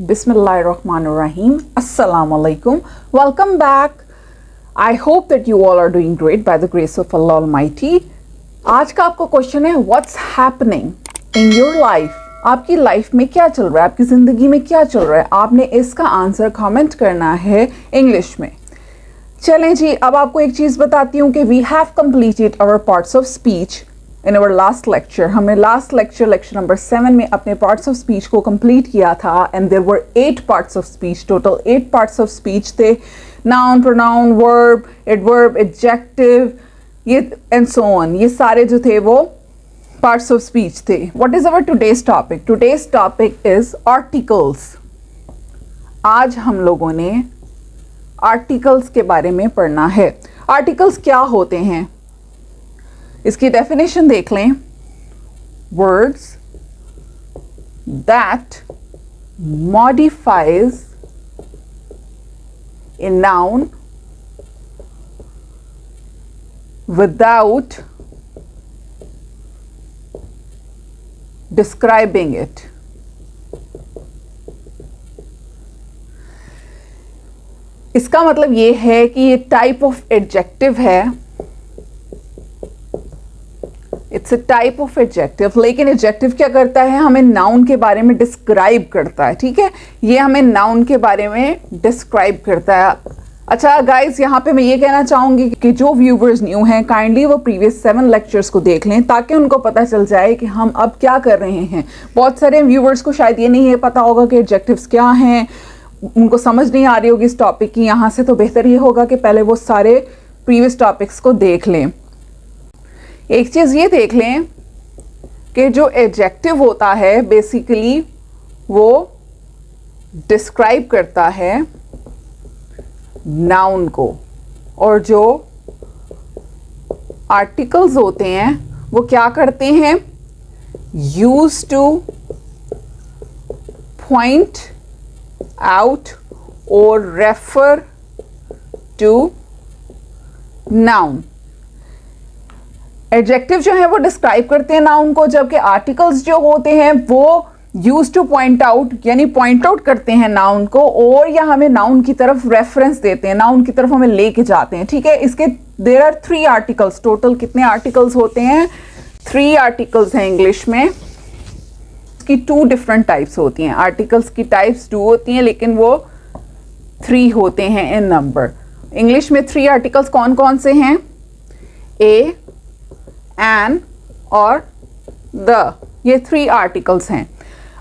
Bismillahirrahmanirrahim. Assalamu alaikum. Welcome back. I hope that you all are doing great by the grace of Allah Almighty. आज का आपका question है what's happening in your life. आपकी life में क्या चल रहा है, आपकी ज़िंदगी में क्या चल रहा है. आपने इसका आंसर कमेंट करना है इंग्लिश में. चलें जी, अब आपको एक चीज़ बताती हूँ कि we have completed our parts of speech in our last lecture. हमने लास्ट लेक्चर नंबर 7 में अपने पार्ट्स ऑफ स्पीच को कंप्लीट किया था and there were 8 parts of speech. Total 8 parts of speech थे. Noun, pronoun, verb, adverb, adjective, ये and so on. ये सारे जो थे वो पार्ट्स ऑफ स्पीच थे. What is our today's topic? Today's topic is articles. आज हम लोगों ने आर्टिकल्स के बारे में पढ़ना है. आर्टिकल्स क्या होते हैं, इसकी डेफिनेशन देख लें. Words that modifies a noun without describing it. इसका मतलब ये है कि ये टाइप ऑफ एडजेक्टिव है. It's a type of adjective. लेकिन एडजेक्टिव क्या करता है, हमें नाउन के बारे में डिस्क्राइब करता है. ठीक है, ये हमें नाउन के बारे में डिस्क्राइब करता है. अच्छा गाइस, यहाँ पे मैं ये कहना चाहूँगी कि जो व्यूवर्स न्यू हैं काइंडली वो प्रीवियस 7 लेक्चर्स को देख लें ताकि उनको पता चल जाए कि हम अब क्या कर रहे हैं. बहुत सारे व्यूवर्स को शायद ये नहीं पता होगा कि एडजेक्टिव्स क्या हैं, उनको समझ नहीं आ रही होगी इस टॉपिक की. यहाँ से तो बेहतर ये होगा कि पहले वो सारे प्रीवियस टॉपिक्स को देख लें. एक चीज़ ये देख लें कि जो एडजेक्टिव होता है बेसिकली वो डिस्क्राइब करता है नाउन को, और जो आर्टिकल्स होते हैं वो क्या करते हैं, यूज टू पॉइंट आउट और रेफर टू नाउन. एडजेक्टिव जो है वो डिस्क्राइब करते हैं नाउन को, जबकि आर्टिकल्स जो होते हैं वो यूज टू पॉइंट आउट यानी पॉइंट आउट करते हैं नाउन को, और या हमें नाउन की तरफ रेफरेंस देते हैं, नाउन की तरफ हमें लेके जाते हैं. ठीक है, इसके देयर आर 3 आर्टिकल्स. टोटल कितने आर्टिकल्स होते हैं? 3 आर्टिकल्स हैं इंग्लिश में. इसकी 2 डिफरेंट टाइप्स होती हैं. आर्टिकल्स की टाइप्स 2 होती हैं लेकिन वो 3 होते हैं इन नंबर. इंग्लिश में 3 आर्टिकल्स कौन कौन से हैं? ए, एन और द. ये 3 आर्टिकल्स हैं.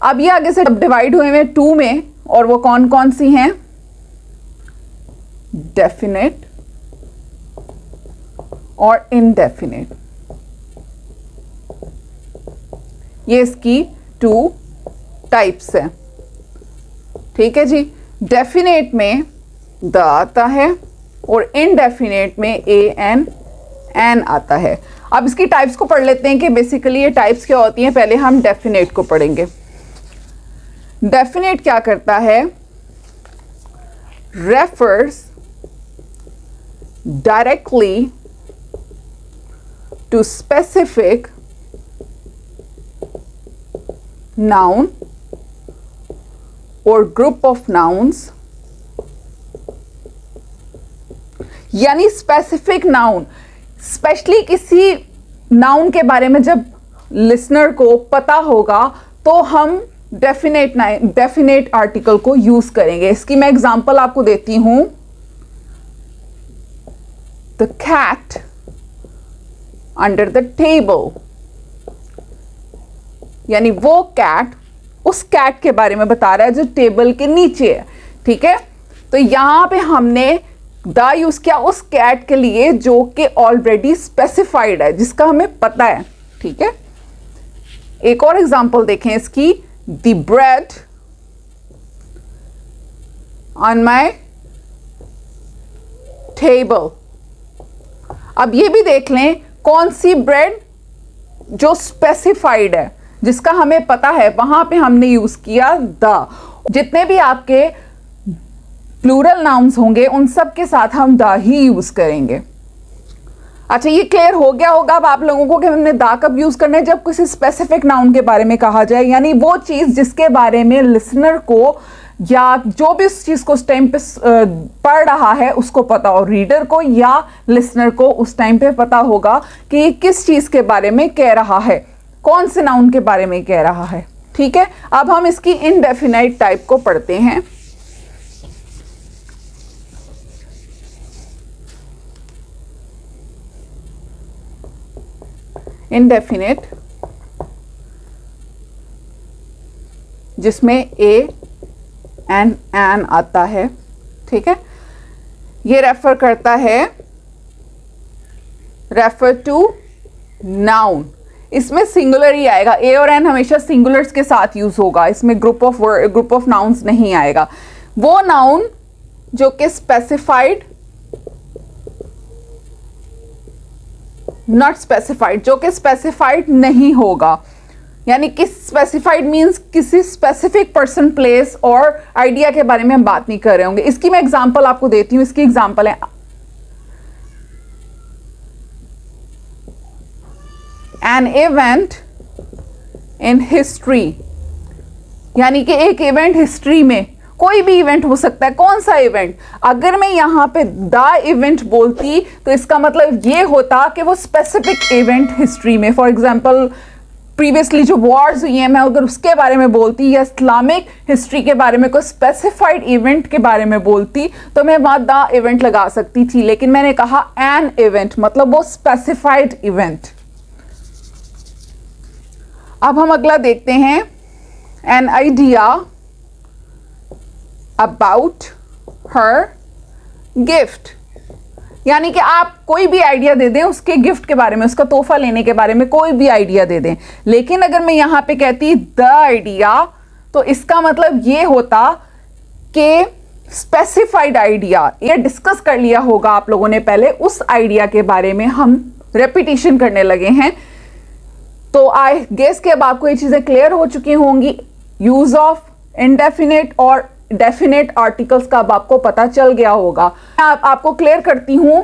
अब ये आगे से डिवाइड हुए हैं 2 में, और वो कौन कौन सी हैं? डेफिनेट और इनडेफिनेट. ये इसकी 2 टाइप्स हैं. ठीक है जी. डेफिनेट में द आता है और इनडेफिनेट में ए एन आता है. अब इसकी टाइप्स को पढ़ लेते हैं कि बेसिकली ये टाइप्स क्या होती हैं. पहले हम डेफिनेट को पढ़ेंगे. डेफिनेट क्या करता है? Refers directly to specific noun और ग्रुप ऑफ नाउन्स. यानी स्पेसिफिक नाउन, स्पेशली किसी नाउन के बारे में जब लिसनर को पता होगा तो हम डेफिनेट आर्टिकल को यूज करेंगे. इसकी मैं एग्जांपल आपको देती हूं. The cat under the table, यानी वो कैट उस कैट के बारे में बता रहा है जो टेबल के नीचे है. ठीक है, तो यहां पे हमने द यूज किया उस कैट के लिए जो कि ऑलरेडी स्पेसिफाइड है, जिसका हमें पता है. ठीक है, एक और एग्जांपल देखें इसकी. The bread on my table. अब ये भी देख लें कौन सी ब्रेड जो स्पेसिफाइड है, जिसका हमें पता है, वहां पे हमने यूज किया द. जितने भी आपके प्लूरल नाउन्स होंगे उन सब के साथ हम द ही यूज करेंगे. अच्छा, ये क्लियर हो गया होगा अब आप लोगों को कि हमने दा कब यूज करना है, जब किसी स्पेसिफिक नाउन के बारे में कहा जाए, यानी वो चीज जिसके बारे में लिसनर को या जो भी उस चीज को उस टाइम पे पढ़ रहा है उसको पता हो, रीडर को या लिसनर को उस टाइम पे पता होगा कि किस चीज के बारे में कह रहा है, कौन से नाउन के बारे में कह रहा है। ठीक है, अब हम इसकी इनडेफिनाइट टाइप को पढ़ते हैं। इनडेफिनिट, जिसमें ए एन आता है। ठीक है, ये रेफर करता है, रेफर टू नाउन, इसमें सिंगुलर ही आएगा, ए और एन हमेशा सिंगुलर्स के साथ यूज होगा, इसमें ग्रुप ऑफ नाउन्स नहीं आएगा। वो नाउन जो कि स्पेसिफाइड, नॉट स्पेसिफाइड, जो कि स्पेसिफाइड नहीं होगा, यानी कि स्पेसिफाइड मींस किसी स्पेसिफिक पर्सन, प्लेस और आइडिया के बारे में हम बात नहीं कर रहे होंगे। इसकी मैं एग्जांपल आपको देती हूं, इसकी एग्जांपल है एन इवेंट इन हिस्ट्री, यानी कि एक इवेंट हिस्ट्री में, कोई भी इवेंट हो सकता है। कौन सा इवेंट? अगर मैं यहां पे द इवेंट बोलती तो इसका मतलब ये होता कि वो स्पेसिफिक इवेंट हिस्ट्री में, फॉर एग्जांपल प्रीवियसली जो वॉर्स हुई हैं, मैं अगर उसके बारे में बोलती या इस्लामिक हिस्ट्री के बारे में कोई स्पेसिफाइड इवेंट के बारे में बोलती तो मैं वहां द इवेंट लगा सकती थी, लेकिन मैंने कहा एन इवेंट, मतलब वो स्पेसिफाइड इवेंट। अब हम अगला देखते हैं, an idea about her gift, यानी कि आप कोई भी आइडिया दे दें उसके गिफ्ट के बारे में, उसका तोहफा लेने के बारे में कोई भी आइडिया दे दें। लेकिन अगर मैं यहां पे कहती द आइडिया तो इसका मतलब ये होता कि स्पेसिफाइड आइडिया, ये डिस्कस कर लिया होगा आप लोगों ने पहले, उस आइडिया के बारे में हम रेपिटेशन करने लगे हैं। तो आई गेस कि अब आपको ये चीजें क्लियर हो चुकी होंगी। यूज ऑफ इनडेफिनिट और डेफिनेट आर्टिकल्स का अब आपको पता चल गया होगा। मैं आपको क्लियर करती हूं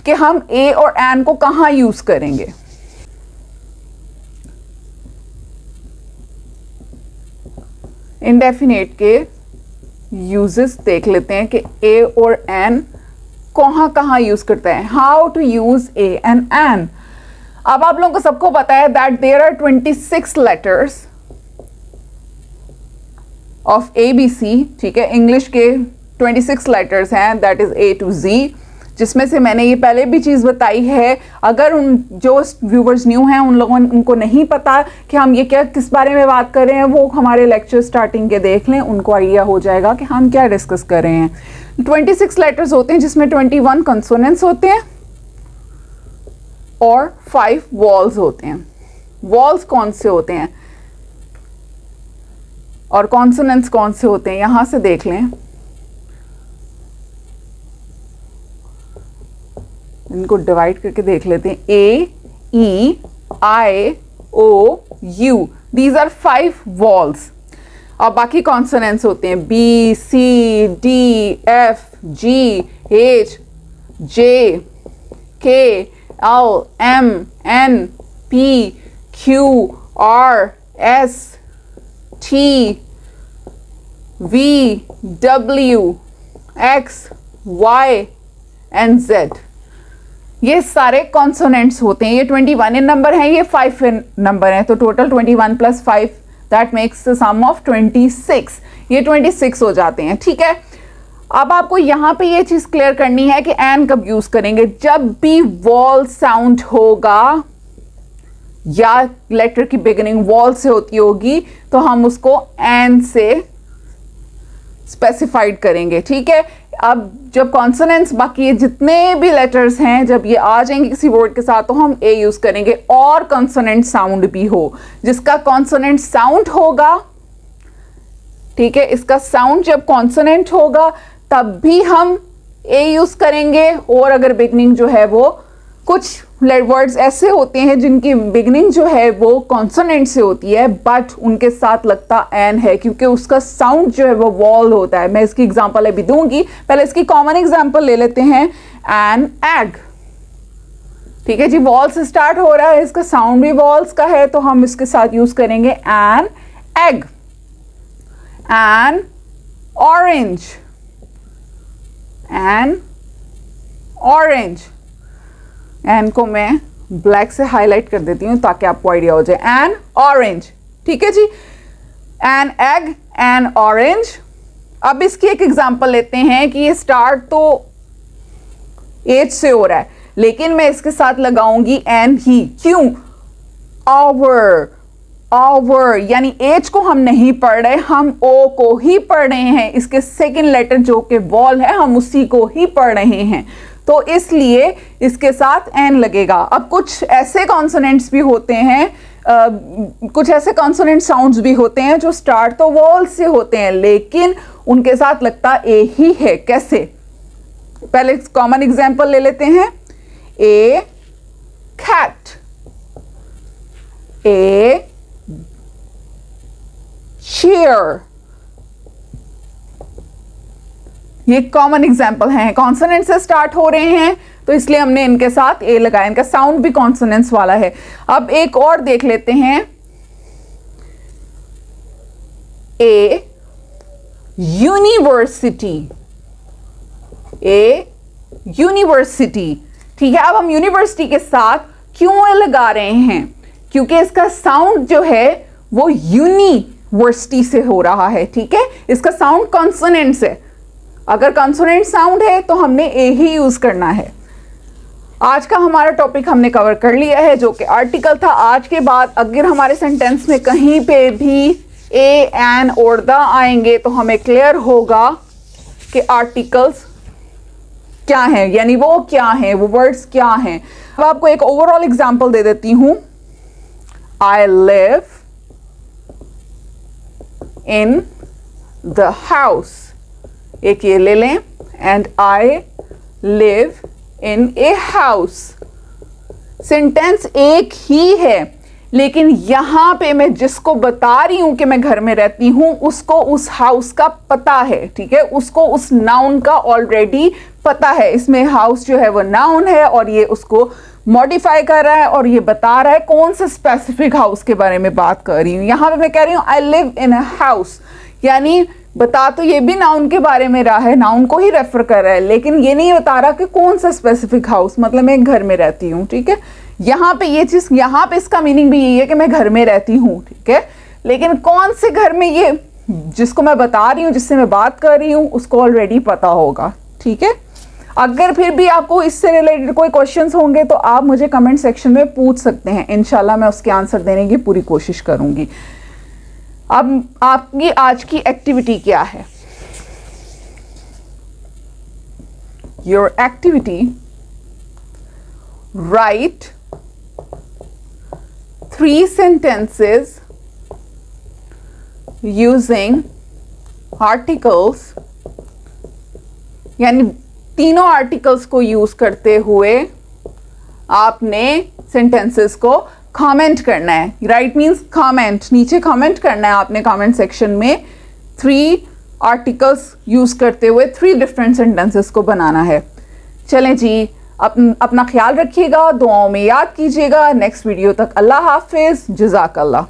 कि हम ए और एन को कहां यूज करेंगे। इनडेफिनेट के यूजेस देख लेते हैं कि ए और एन कहां कहां यूज करते हैं। How to use a and an. अब आप लोगों को सबको पता है that there are 26 letters of ABC। ठीक है, इंग्लिश के 26 लेटर्स हैं, that is A to Z, जिसमें से मैंने ये पहले भी चीज़ बताई है। अगर उन जो व्यूवर्स न्यू हैं उनको नहीं पता कि हम ये क्या किस बारे में बात कर रहे हैं, वो हमारे लेक्चर स्टार्टिंग के देख लें, उनको आइडिया हो जाएगा कि हम क्या डिस्कस कर रहे हैं। 26 लेटर्स होते हैं जिसमें 21 कंसोनेंट्स होते हैं और 5 वॉल्स होते हैं। वॉल्स कौन से होते हैं और कॉन्सोनेंट्स कौन से होते हैं, यहां से देख लें। इनको डिवाइड करके देख लेते हैं। A-E-I-O-U, these are 5 walls. और बाकी कॉन्सोनेंट्स होते हैं B-C-D-F-G-H-I-J-K-L-M-N-P-Q-R-S-T-V-W-X-Y एंड Z। ये सारे कॉन्सोनेंट्स होते हैं। ये 21 इन नंबर हैं, ये 5 इन नंबर हैं, तो total 21 + 5 that makes the sum of 26। ये 26 हो जाते हैं। ठीक है, अब आपको यहां पे ये चीज क्लियर करनी है कि एन कब यूज करेंगे। जब भी वॉल साउंड होगा या लेटर की बिगिनिंग वॉल से होती होगी तो हम उसको एन से स्पेसिफाइड करेंगे। ठीक है, अब जब कॉन्सोनेंट्स बाकी ये जितने भी लेटर्स हैं जब ये आ जाएंगे किसी वर्ड के साथ तो हम ए यूज करेंगे। और कॉन्सोनेंट साउंड भी हो, जिसका कॉन्सोनेंट साउंड होगा, ठीक है, इसका साउंड जब कॉन्सोनेंट होगा तब भी हम ए यूज करेंगे। और अगर बिगनिंग जो है वो कुछ वर्ड्स ऐसे होते हैं जिनकी बिगनिंग जो है वो कॉन्सोनेंट से होती है बट उनके साथ लगता एन है क्योंकि उसका साउंड जो है वो वॉल होता है। मैं इसकी एग्जांपल अभी दूंगी, पहले इसकी कॉमन एग्जांपल ले लेते हैं। एन एग, ठीक है जी, वॉल से स्टार्ट हो रहा है, इसका साउंड भी वॉल्स का है, तो हम इसके साथ यूज करेंगे an egg, an orange, an orange. An को मैं ब्लैक से हाईलाइट कर देती हूँ ताकि आपको आइडिया हो जाए। एन ऑरेंज, ठीक है जी, एन एग, एन ऑरेंज। अब इसकी एक एग्जांपल लेते हैं कि ये स्टार्ट तो एच से हो रहा है, लेकिन मैं इसके साथ लगाऊंगी एन ही। क्यों? आवर, आवर यानी एच को हम नहीं पढ़ रहे, हम ओ को ही पढ़ रहे हैं। इसके सेकेंड लेटर जो कि वॉल है, हम उसी को ही पढ़ रहे हैं, तो इसलिए इसके साथ एन लगेगा। अब कुछ ऐसे कॉन्सोनेंट्स भी होते हैं, कुछ ऐसे कॉन्सोनेंट साउंड्स भी होते हैं जो स्टार्ट तो वॉल से होते हैं, लेकिन उनके साथ लगता ए ही है। कैसे? पहले कॉमन एग्जांपल ले लेते हैं। ए कैट, ए चेयर, ये कॉमन एग्जांपल हैं, कॉन्सोनेंट से स्टार्ट हो रहे हैं, तो इसलिए हमने इनके साथ ए लगाया। इनका साउंड भी कॉन्सोनेंट्स वाला है। अब एक और देख लेते हैं। ए यूनिवर्सिटी, ए यूनिवर्सिटी, ठीक है। अब हम यूनिवर्सिटी के साथ क्यों ए लगा रहे हैं? क्योंकि इसका साउंड जो है वो यूनिवर्सिटी से हो रहा है, ठीक है। इसका साउंड कॉन्सोनेंट से, अगर कॉन्सोनेंट साउंड है तो हमने ए ही यूज करना है। आज का हमारा टॉपिक हमने कवर कर लिया है, जो कि आर्टिकल था। आज के बाद अगर हमारे सेंटेंस में कहीं पे भी ए, एन और द आएंगे तो हमें क्लियर होगा कि आर्टिकल्स क्या हैं, यानी वो क्या हैं, वो वर्ड्स क्या हैं। अब आपको एक ओवरऑल एग्जांपल दे देती हूं। I live in the house, एक ये ले लें, and I live in a house. Sentence एक ही है, लेकिन यहां पे मैं जिसको बता रही हूं कि मैं घर में रहती हूं, उसको उस हाउस का पता है, ठीक है। उसको उस नाउन का ऑलरेडी पता है। इसमें हाउस जो है वो नाउन है और ये उसको मॉडिफाई कर रहा है और ये बता रहा है कौन से स्पेसिफिक हाउस के बारे में बात कर रही हूं। यहां पे मैं कह रही हूं I live in a house, यानी बता तो ये भी नाउन के बारे में रहा है, नाउन को ही रेफर कर रहा है, लेकिन ये नहीं बता रहा कि कौन सा स्पेसिफिक हाउस, मतलब मैं घर में रहती हूँ, ठीक है। यहाँ पे ये चीज, यहाँ पे इसका मीनिंग भी यही है कि मैं घर में रहती हूँ, ठीक है। लेकिन कौन से घर में, ये जिसको मैं बता रही हूँ, जिससे मैं बात कर रही हूँ, उसको ऑलरेडी पता होगा, ठीक है। अगर फिर भी आपको इससे रिलेटेड कोई क्वेश्चंस होंगे तो आप मुझे कमेंट सेक्शन में पूछ सकते हैं, इंशाल्लाह मैं उसके आंसर देने की पूरी कोशिश करूंगी। अब आपकी आज की एक्टिविटी क्या है? Your activity, right 3 sentences using articles, यानी तीनों आर्टिकल्स को यूज करते हुए आपने सेंटेंसेस को कमेंट करना है। राइट मीन्स कमेंट, नीचे कमेंट करना है आपने कमेंट सेक्शन में। 3 आर्टिकल्स यूज करते हुए 3 डिफरेंट सेंटेंसेस को बनाना है। चलें जी, अपना ख्याल रखिएगा, दुआओं में याद कीजिएगा। नेक्स्ट वीडियो तक अल्लाह हाफिज, जज़ाकल्लाह।